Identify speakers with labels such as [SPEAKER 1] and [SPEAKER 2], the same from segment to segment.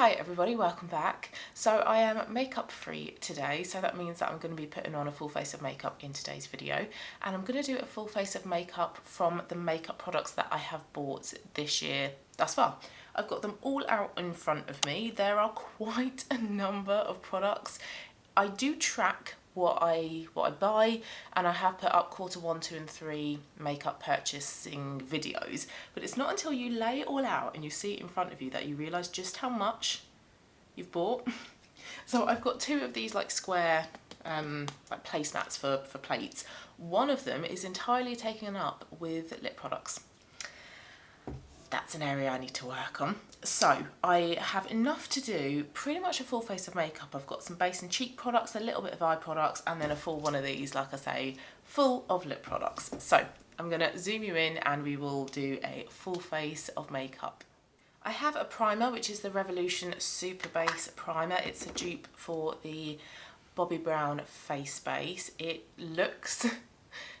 [SPEAKER 1] Hi everybody, welcome back. So I am makeup free today, so that means that I'm going to be putting on a full face of makeup in today's video, and I'm going to do a full face of makeup from the makeup products that I have bought this year thus far. I've got them all out in front of me. There are quite a number of products. I do track what I buy, and I have put up Q1, 2 and 3 makeup purchasing videos, but it's not until you lay it all out and you see it in front of you that you realise just how much you've bought. So I've got two of these like square like placemats for plates. One of them is entirely taken up with lip products. That's an area I need to work on. So I have enough to do pretty much a full face of makeup. I've got some base and cheek products, a little bit of eye products, and then a full one of these, like I say, full of lip products. So I'm gonna zoom you in and we will do a full face of makeup. I have a primer, which is the Revolution Super Base Primer. It's a dupe for the Bobbi Brown face base. It looks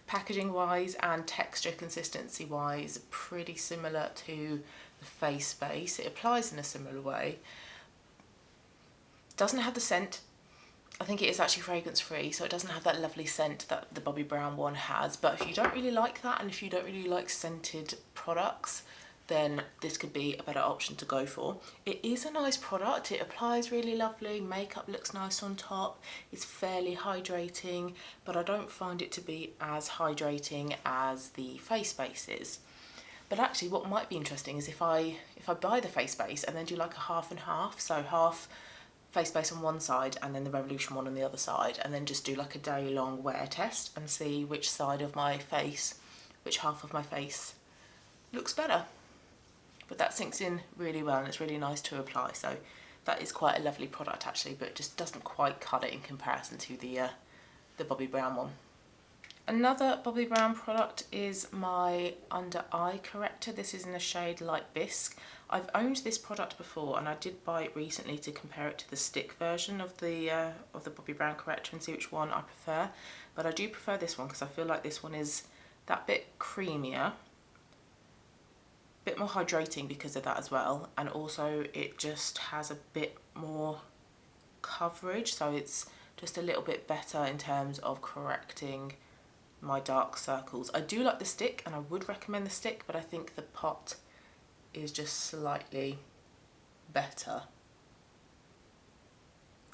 [SPEAKER 1] packaging wise and texture consistency wise pretty similar to the face base. It applies in a similar way. Doesn't have the scent. I think it is actually fragrance free, so it doesn't have that lovely scent that the Bobbi Brown one has. But if you don't really like that, and if you don't really like scented products, then this could be a better option to go for. It is a nice product, it applies really lovely, makeup looks nice on top, it's fairly hydrating, but I don't find it to be as hydrating as the face base is. But actually what might be interesting is if I buy the face base and then do like a half and half, so half face base on one side and then the Revolution one on the other side, and then just do like a day long wear test and see which side of my face, which half of my face looks better. But that sinks in really well and it's really nice to apply, so that is quite a lovely product actually, but it just doesn't quite cut it in comparison to the Bobbi Brown one. Another Bobbi Brown product is my under eye corrector. This is in the shade Light Bisque. I've owned this product before and I did buy it recently to compare it to the stick version of the Bobbi Brown corrector and see which one I prefer. But I do prefer this one because I feel like this one is that bit creamier, bit more hydrating because of that as well, and also it just has a bit more coverage, so it's just a little bit better in terms of correcting my dark circles. I do like the stick and I would recommend the stick, but I think the pot is just slightly better.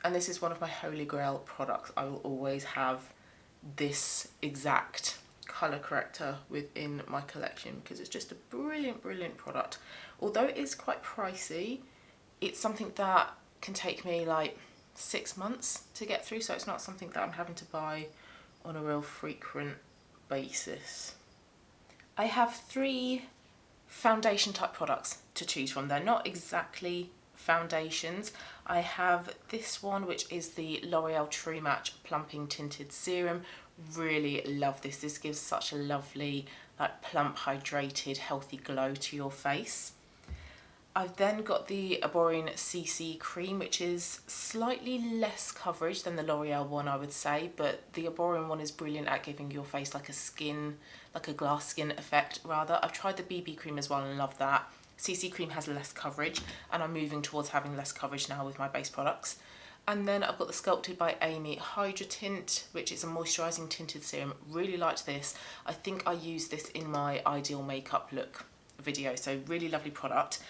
[SPEAKER 1] And this is one of my holy grail products. I will always have this exact colour corrector within my collection because it's just a brilliant product. Although it is quite pricey, it's something that can take me like 6 months to get through, so it's not something that I'm having to buy on a real frequent basis. I have 3 foundation type products to choose from. They're not exactly foundations. I have this one, which is the L'Oreal True Match Plumping Tinted Serum. Really love this. This gives such a lovely, like, plump, hydrated, healthy glow to your face. I've then got the Aborine CC cream, which is slightly less coverage than the L'Oreal one, I would say, but the Aborine one is brilliant at giving your face like a glass skin effect rather. I've tried the BB cream as well and love that. CC cream has less coverage, and I'm moving towards having less coverage now with my base products. And then I've got the Sculpted by Amy Hydra Tint, which is a moisturising tinted serum. Really liked this. I think I used this in my ideal makeup look video, so really lovely product.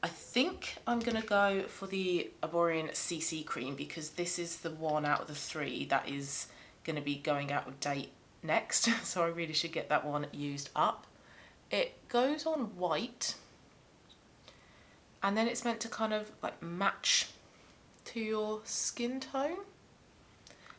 [SPEAKER 1] I think I'm going to go for the Aborine CC cream because this is the one out of the 3 that is going to be going out of date next, so I really should get that one used up. It goes on white, and then it's meant to kind of like match to your skin tone.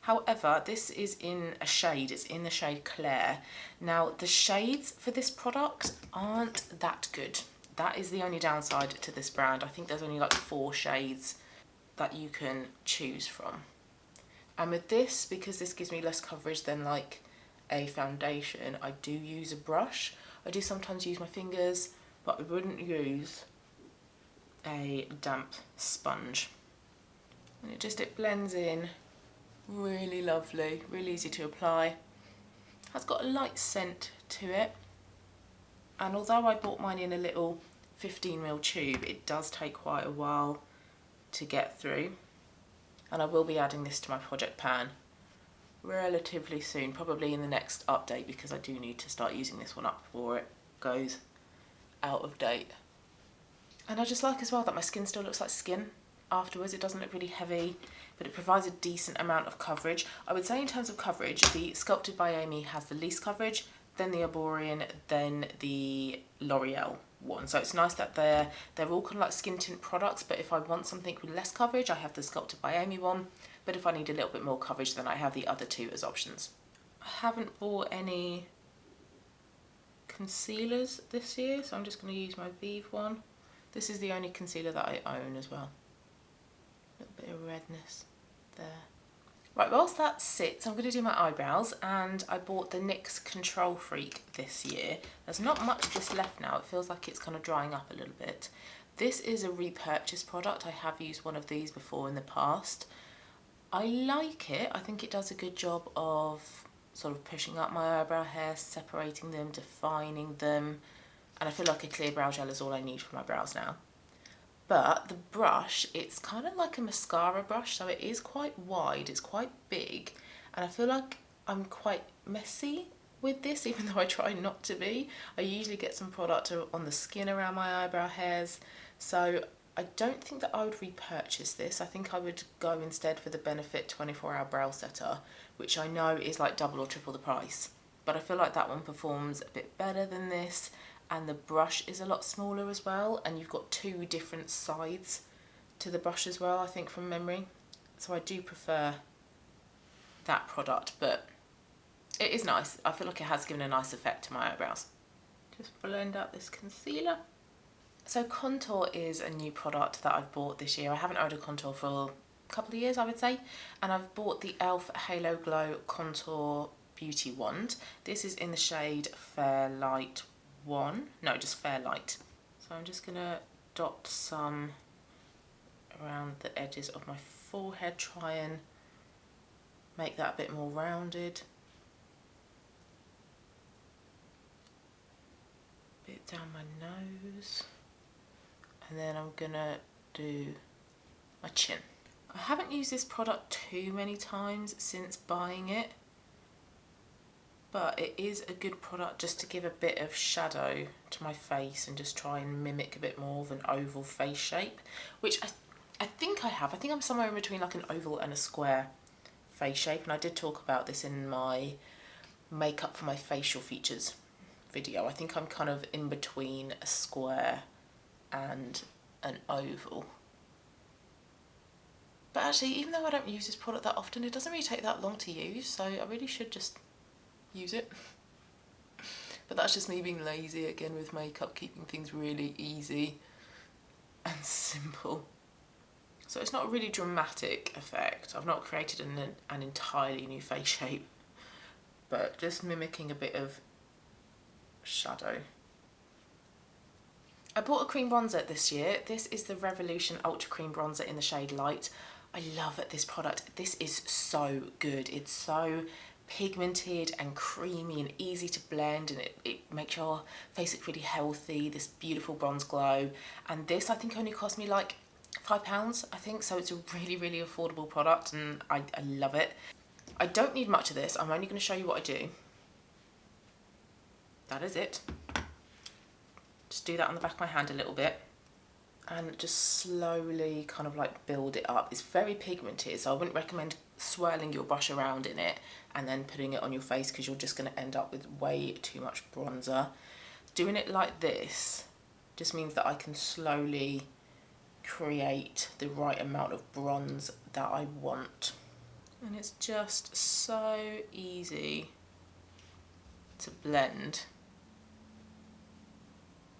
[SPEAKER 1] However, this is in a shade, it's in the shade Claire. Now, the shades for this product aren't that good. That is the only downside to this brand. I think there's only like 4 shades that you can choose from. And with this, because this gives me less coverage than like a foundation, I do use a brush. I do sometimes use my fingers, but I wouldn't use a damp sponge. And it blends in really lovely, really easy to apply. Has got a light scent to it, and although I bought mine in a little 15ml tube, it does take quite a while to get through. And I will be adding this to my project pan relatively soon, probably in the next update, because I do need to start using this one up before it goes out of date. And I just like as well that my skin still looks like skin afterwards. It doesn't look really heavy, but it provides a decent amount of coverage. I would say in terms of coverage, the Sculpted by Amy has the least coverage, then the Arborian, then the L'Oreal one. So it's nice that they're all kind of like skin tint products, but if I want something with less coverage, I have the Sculpted by Amy one. But if I need a little bit more coverage, then I have the other two as options. I haven't bought any concealers this year, so I'm just going to use my Vive one. This is the only concealer that I own as well. A little bit of redness there. Right, whilst that sits, I'm going to do my eyebrows, and I bought the NYX Control Freak this year. There's not much of this left now. It feels like it's kind of drying up a little bit. This is a repurchase product. I have used one of these before in the past. I like it. I think it does a good job of sort of pushing up my eyebrow hairs, separating them, defining them, and I feel like a clear brow gel is all I need for my brows now. But the brush, it's kind of like a mascara brush, so it is quite wide, it's quite big, and I feel like I'm quite messy with this, even though I try not to be. I usually get some product on the skin around my eyebrow hairs, so I don't think that I would repurchase this. I think I would go instead for the Benefit 24-hour brow setter, which I know is like double or triple the price. But I feel like that one performs a bit better than this, and the brush is a lot smaller as well, and you've got two different sides to the brush as well, I think, from memory. So I do prefer that product, but it is nice. I feel like it has given a nice effect to my eyebrows. Just blend out this concealer. So contour is a new product that I've bought this year. I haven't ordered contour for a couple of years, I would say. And I've bought the e.l.f. Halo Glow Contour Beauty Wand. This is in the shade Fair Light 1. No, just Fair Light. So I'm just going to dot some around the edges of my forehead, try and make that a bit more rounded. Bit down my nose. And then I'm gonna do my chin. I haven't used this product too many times since buying it, but it is a good product just to give a bit of shadow to my face and just try and mimic a bit more of an oval face shape, which I think I have. I think I'm somewhere in between like an oval and a square face shape, and I did talk about this in my makeup for my facial features video. I think I'm kind of in between a square and an oval. But actually, even though I don't use this product that often, it doesn't really take that long to use, so I really should just use it. But that's just me being lazy again with makeup, keeping things really easy and simple. So it's not a really dramatic effect. I've not created an entirely new face shape, but just mimicking a bit of shadow. I bought a cream bronzer this year. This is the Revolution Ultra Cream Bronzer in the shade Light. I love this product. This is so good. It's so pigmented and creamy and easy to blend, and it makes your face look really healthy, this beautiful bronze glow. And this I think only cost me like £5, I think, so it's a really, really affordable product, and I love it. I don't need much of this. I'm only going to show you what I do. That is it. Just do that on the back of my hand a little bit and just slowly kind of like build it up. It's very pigmented, so I wouldn't recommend swirling your brush around in it and then putting it on your face, because you're just going to end up with way too much bronzer. Doing it like this just means that I can slowly create the right amount of bronze that I want. And it's just so easy to blend.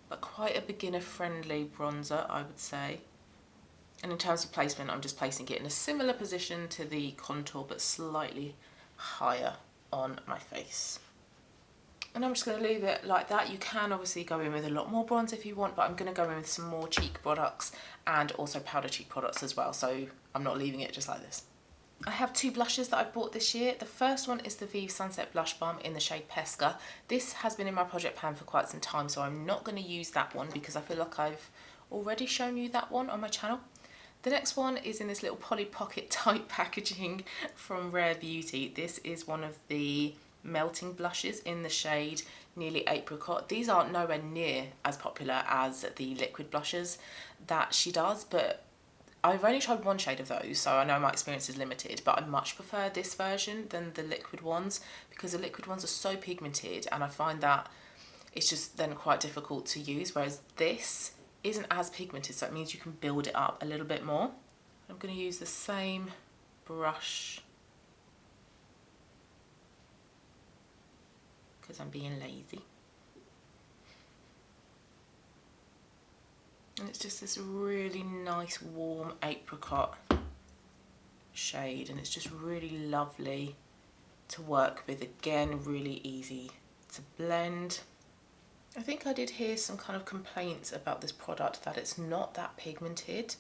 [SPEAKER 1] But quite a beginner-friendly bronzer, I would say. And in terms of placement, I'm just placing it in a similar position to the contour, but slightly higher on my face. And I'm just going to leave it like that. You can obviously go in with a lot more bronze if you want, but I'm going to go in with some more cheek products and also powder cheek products as well, so I'm not leaving it just like this. I have two blushes that I've bought this year. The first one is the Vive Sunset Blush Balm in the shade Pesca. This has been in my project pan for quite some time, so I'm not going to use that one because I feel like I've already shown you that one on my channel. The next one is in this little Polly Pocket type packaging from Rare Beauty. This is one of the melting blushes in the shade Nearly Apricot. These are nowhere near as popular as the liquid blushes that she does, but I've only tried one shade of those, so I know my experience is limited, but I much prefer this version than the liquid ones because the liquid ones are so pigmented and I find that it's just then quite difficult to use, whereas this isn't as pigmented, so it means you can build it up a little bit more. I'm going to use the same brush because I'm being lazy. And it's just this really nice warm apricot shade, and it's just really lovely to work with. Again, really easy to blend. I think I did hear some kind of complaints about this product that it's not that pigmented.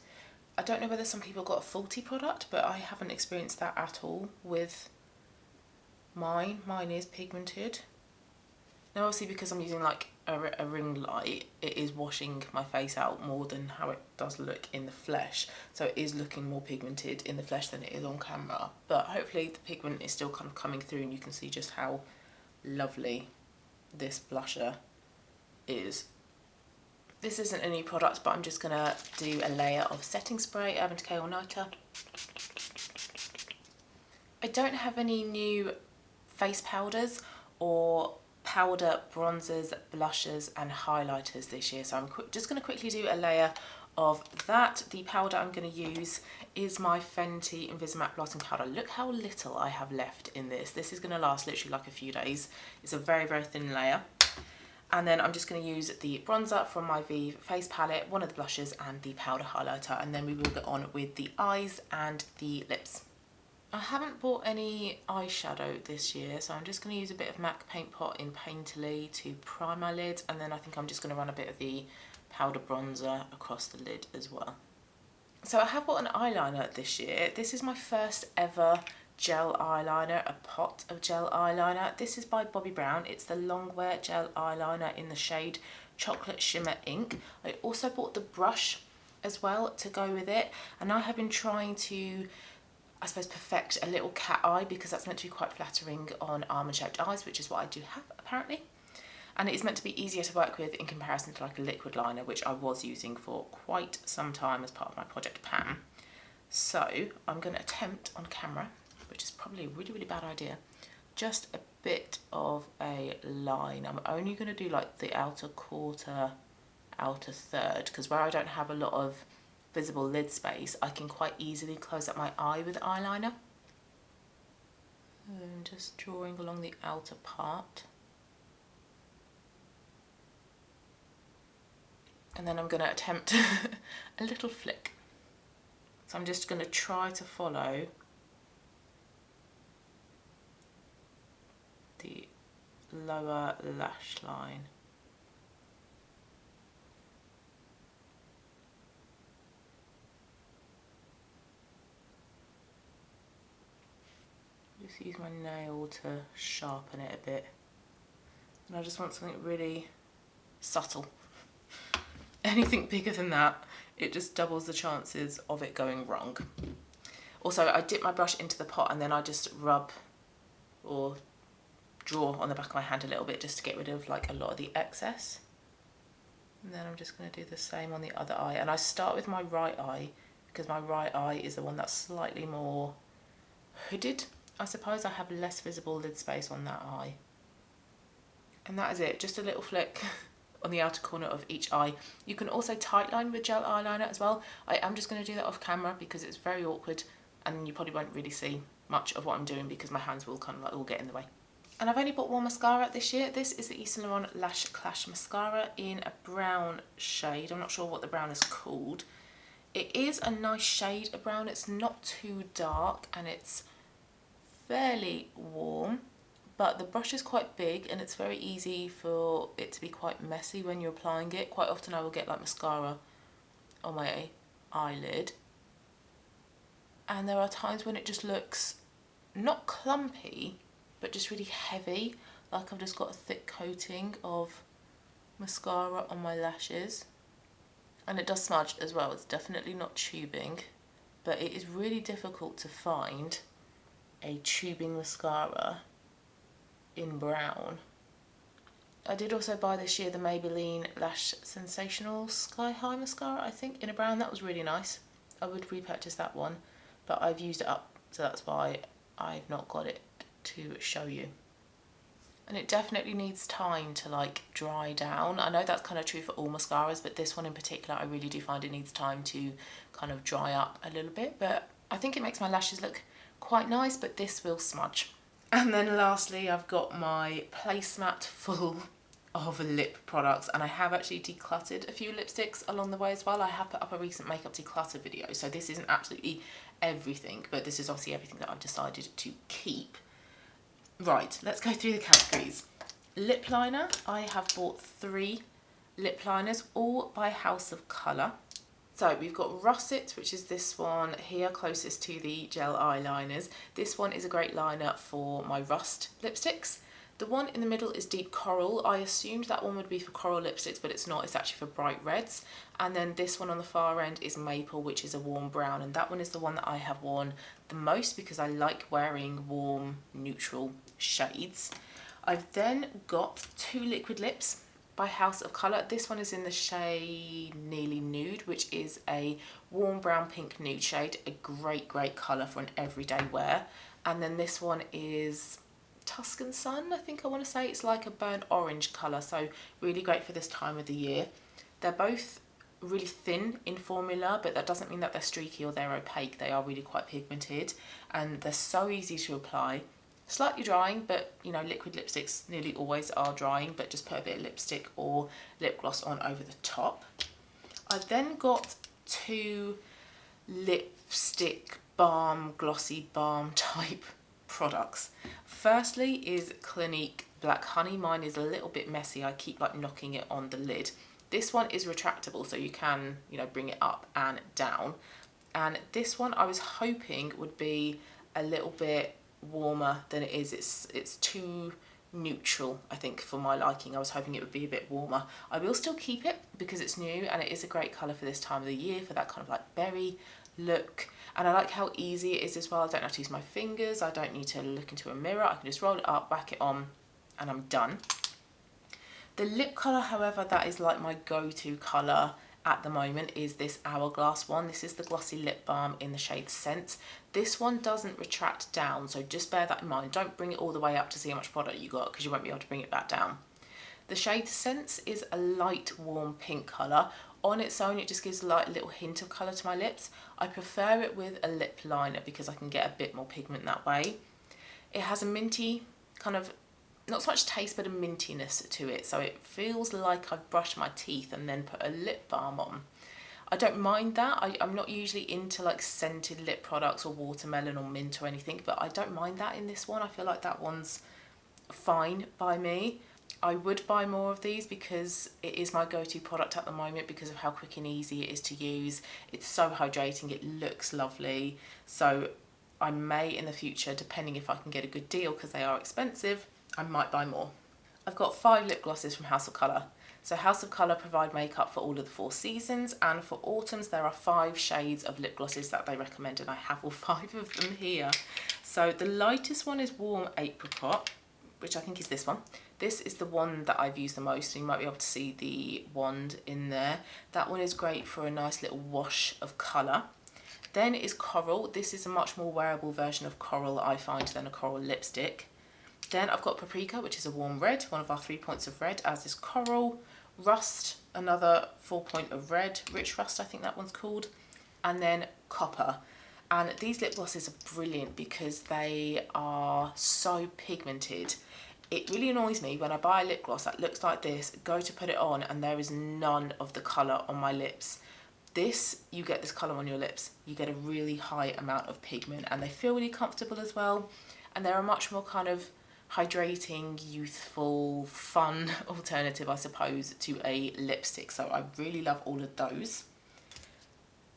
[SPEAKER 1] I don't know whether some people got a faulty product, but I haven't experienced that at all with mine. Mine is pigmented. Now obviously because I'm using like a ring light, it is washing my face out more than how it does look in the flesh. So it is looking more pigmented in the flesh than it is on camera. But hopefully the pigment is still kind of coming through and you can see just how lovely this blusher is. This isn't a new product, but I'm just going to do a layer of setting spray, Urban Decay All Nighter. I don't have any new face powders or powder, bronzers, blushers and highlighters this year, so I'm just going to quickly do a layer of that. The powder I'm going to use is my Fenty Invisimatte Blotting Powder. Look how little I have left in this. This is going to last literally like a few days. It's a very, very thin layer. And then I'm just going to use the bronzer from my Vive face palette, one of the blushes and the powder highlighter, and then we will get on with the eyes and the lips. I haven't bought any eyeshadow this year, so I'm just going to use a bit of MAC Paint Pot in Painterly to prime my lid, and then I think I'm just going to run a bit of the powder bronzer across the lid as well. So I have bought an eyeliner this year. This is my first ever gel eyeliner, a pot of gel eyeliner. This is by Bobbi Brown. It's the Longwear gel eyeliner in the shade Chocolate Shimmer Ink. I also bought the brush as well to go with it, and I have been trying to, I suppose, perfect a little cat eye because that's meant to be quite flattering on almond shaped eyes, which is what I do have apparently. And it is meant to be easier to work with in comparison to like a liquid liner, which I was using for quite some time as part of my Project Pan. So I'm going to attempt on camera, which is probably a really, really bad idea, just a bit of a line. I'm only going to do like the outer quarter, outer third, because where I don't have a lot of visible lid space, I can quite easily close up my eye with eyeliner. And just drawing along the outer part. And then I'm going to attempt a little flick. So I'm just going to try to follow the lower lash line. Just use my nail to sharpen it a bit. And I just want something really subtle. Anything bigger than that, it just doubles the chances of it going wrong. Also, I dip my brush into the pot and then I just rub or draw on the back of my hand a little bit just to get rid of like a lot of the excess. And then I'm just going to do the same on the other eye. And I start with my right eye because my right eye is the one that's slightly more hooded. I suppose I have less visible lid space on that eye. And that is it, just a little flick on the outer corner of each eye. You can also tightline with gel eyeliner as well. I am just going to do that off camera because it's very awkward and you probably won't really see much of what I'm doing because my hands will kind of like all get in the way. And I've only bought one mascara this year. This is the Yves Saint Laurent Lash Clash Mascara in a brown shade. I'm not sure what the brown is called. It is a nice shade of brown. It's not too dark and it's fairly warm. But the brush is quite big and it's very easy for it to be quite messy when you're applying it. Quite often I will get like mascara on my eyelid. And there are times when it just looks not clumpy, but just really heavy. Like I've just got a thick coating of mascara on my lashes. And it does smudge as well. It's definitely not tubing, but it is really difficult to find a tubing mascara in brown. I did also buy this year the Maybelline Lash Sensational Sky High Mascara, I think, in a brown. That was really nice. I would repurchase that one, but I've used it up, so that's why I've not got it to show you. And it definitely needs time to like dry down. I know that's kind of true for all mascaras, but this one in particular, I really do find it needs time to kind of dry up a little bit, but I think it makes my lashes look quite nice, but this will smudge. And then lastly, I've got my placemat full of lip products, and I have actually decluttered a few lipsticks along the way as well. I have put up a recent makeup declutter video, so this isn't absolutely everything, but this is obviously everything that I've decided to keep. Right, let's go through the categories. Lip liner, I have bought 3 lip liners, all by House of Colour. So we've got Russet, which is this one here, closest to the gel eyeliners. This one is a great liner for my Rust lipsticks. The one in the middle is Deep Coral. I assumed that one would be for coral lipsticks, but it's not. It's actually for bright reds. And then this one on the far end is Maple, which is a warm brown. And that one is the one that I have worn the most because I like wearing warm, neutral shades. I've then got 2 liquid lips by House of Colour. This one is in the shade Nearly Nude, which is a warm brown pink nude shade. A great colour for an everyday wear. And then this one is Tuscan Sun, I think I want to say. It's like a burnt orange colour, so really great for this time of the year. They're both really thin in formula, but that doesn't mean that they're streaky or they're opaque. They are really quite pigmented, and they're so easy to apply. Slightly drying, but you know, liquid lipsticks nearly always are drying, but just put a bit of lipstick or lip gloss on over the top. I've then got 2 lipstick balm, glossy balm type products. Firstly is Clinique Black Honey. Mine is a little bit messy. I keep like knocking it on the lid. This one is retractable, so you can, you know, bring it up and down. And this one I was hoping would be a little bit warmer than it is. It's too neutral, I think, for my liking. I was hoping it would be a bit warmer. I will still keep it because it's new and it is a great colour for this time of the year, for that kind of like berry look. And I like how easy it is as well. I don't have to use my fingers. I don't need to look into a mirror. I can just roll it up, whack it on, and I'm done. The lip colour, however, that is like my go-to colour at the moment is this Hourglass one. This is the glossy lip balm in the shade Scent. This one doesn't retract down, so just bear that in mind. Don't bring it all the way up to see how much product you got, because you won't be able to bring it back down. The shade Scent is a light warm pink colour. On its own, it just gives a light little hint of colour to my lips. I prefer it with a lip liner because I can get a bit more pigment that way. It has a minty kind of, not so much taste, but a mintiness to it. So it feels like I've brushed my teeth and then put a lip balm on. I don't mind that. I'm not usually into like scented lip products or watermelon or mint or anything, but I don't mind that in this one. I feel like that one's fine by me. I would buy more of these because it is my go-to product at the moment because of how quick and easy it is to use. It's so hydrating, it looks lovely. So I may in the future, depending if I can get a good deal because they are expensive, I might buy more. I've got 5 lip glosses from House of Colour. So House of Colour provide makeup for all of the 4 seasons, and for autumns there are 5 shades of lip glosses that they recommend, and I have all 5 of them here. So the lightest one is Warm Apricot, which I think is this one. This is the one that I've used the most, and you might be able to see the wand in there. That one is great for a nice little wash of colour. Then is Coral. This is a much more wearable version of Coral, I find, than a Coral lipstick. Then I've got Paprika, which is a warm red, one of our 3 points of red, as is Coral. Rust, another 4 point of red, Rich Rust I think that one's called. And then Copper. And these lip glosses are brilliant because they are so pigmented. It really annoys me when I buy a lip gloss that looks like this, go to put it on, and there is none of the colour on my lips. This, you get this colour on your lips. You get a really high amount of pigment, and they feel really comfortable as well. And they're a much more kind of hydrating, youthful, fun alternative, I suppose, to a lipstick. So I really love all of those.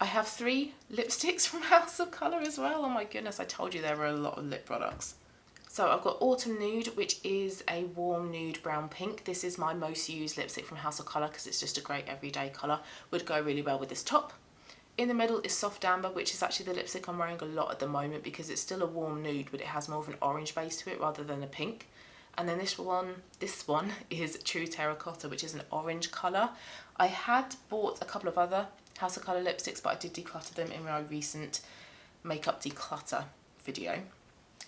[SPEAKER 1] I have 3 lipsticks from House of Colour as well. Oh my goodness, I told you there were a lot of lip products. So I've got Autumn Nude, which is a warm nude brown pink. This is my most used lipstick from House of Colour because it's just a great everyday colour. Would go really well with this top. In the middle is Soft Amber, which is actually the lipstick I'm wearing a lot at the moment because it's still a warm nude, but it has more of an orange base to it rather than a pink. And then this one is True Terracotta, which is an orange colour. I had bought a couple of other House of Colour lipsticks, but I did declutter them in my recent makeup declutter video.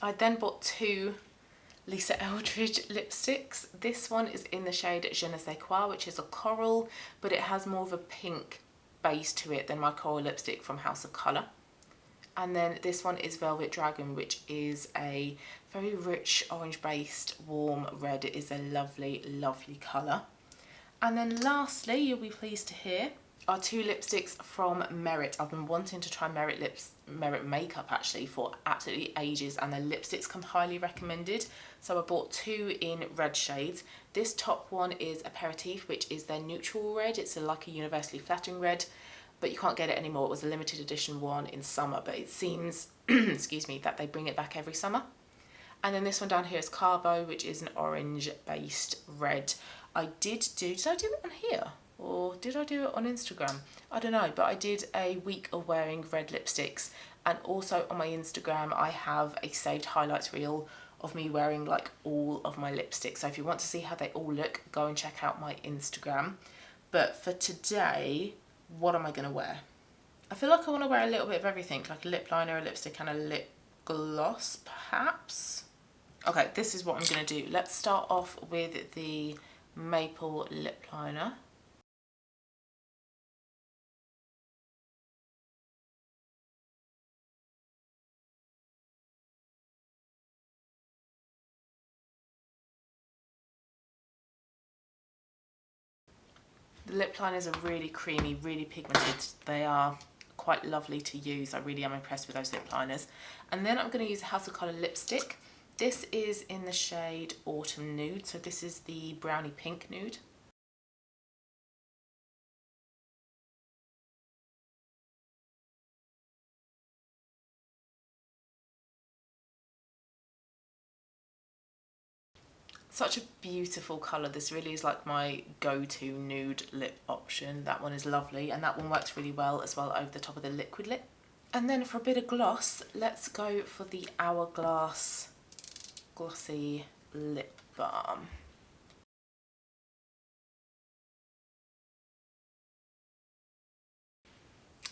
[SPEAKER 1] I then bought two Lisa Eldridge lipsticks. This one is in the shade Je ne sais quoi, which is a coral, but it has more of a pink base to it than my coral lipstick from House of Colour. And then this one is Velvet Dragon, which is a very rich orange based warm red. It is a lovely, lovely colour. And then lastly, you'll be pleased to hear, are two lipsticks from Merit. I've been wanting to try Merit makeup actually for absolutely ages, and their lipsticks come highly recommended. So I bought two in red shades. This top one is Aperitif, which is their neutral red. It's like a universally flattering red, but you can't get it anymore. It was a limited edition one in summer, but it seems, excuse me, that they bring it back every summer. And then this one down here is Carbo, which is an orange based red. Did I do it on here? Or did I do it on Instagram? I don't know, but I did a week of wearing red lipsticks, and also on my Instagram I have a saved highlights reel of me wearing like all of my lipsticks. So if you want to see how they all look, go and check out my Instagram. But for today, what am I going to wear? I feel like I want to wear a little bit of everything, like a lip liner, a lipstick and a lip gloss perhaps. Okay, this is what I'm going to do. Let's start off with the Maple lip liner. The lip liners are really creamy, really pigmented. They are quite lovely to use. I really am impressed with those lip liners. And then I'm going to use a House of Colour lipstick. This is in the shade Autumn Nude, so this is the brownie pink nude. Such a beautiful colour. This really is like my go-to nude lip option. That one is lovely, and that one works really well as well over the top of the liquid lip. And then for a bit of gloss, let's go for the Hourglass Glossy Lip Balm.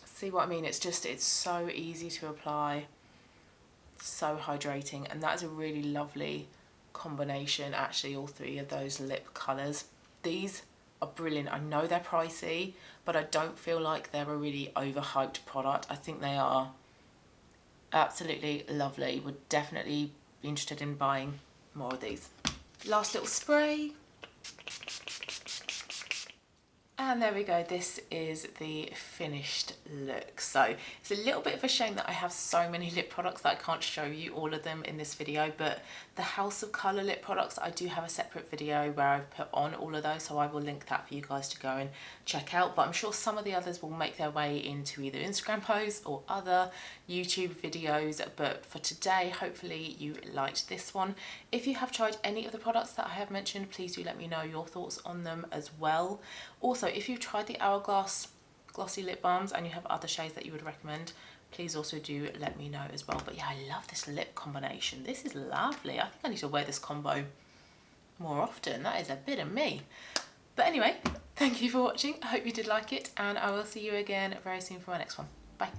[SPEAKER 1] See what I mean? It's so easy to apply, so hydrating, and that is a really lovely combination actually, all three of those lip colours. These are brilliant. I know they're pricey, but I don't feel like they're a really overhyped product. I think they are absolutely lovely. Would definitely be interested in buying more of these. Last little spray. And there we go, this is the finished look. So it's a little bit of a shame that I have so many lip products that I can't show you all of them in this video, but the House of Colour lip products, I do have a separate video where I've put on all of those, so I will link that for you guys to go and check out. But I'm sure some of the others will make their way into either Instagram posts or other YouTube videos. But for today, hopefully you liked this one. If you have tried any of the products that I have mentioned, please do let me know your thoughts on them as well. Also, if you've tried the Hourglass glossy lip balms and you have other shades that you would recommend, please also do let me know as well. But yeah, I love this lip combination. This is lovely. I think I need to wear this combo more often. That is a bit of me. But anyway, thank you for watching. I hope you did like it, and I will see you again very soon for my next one. Bye.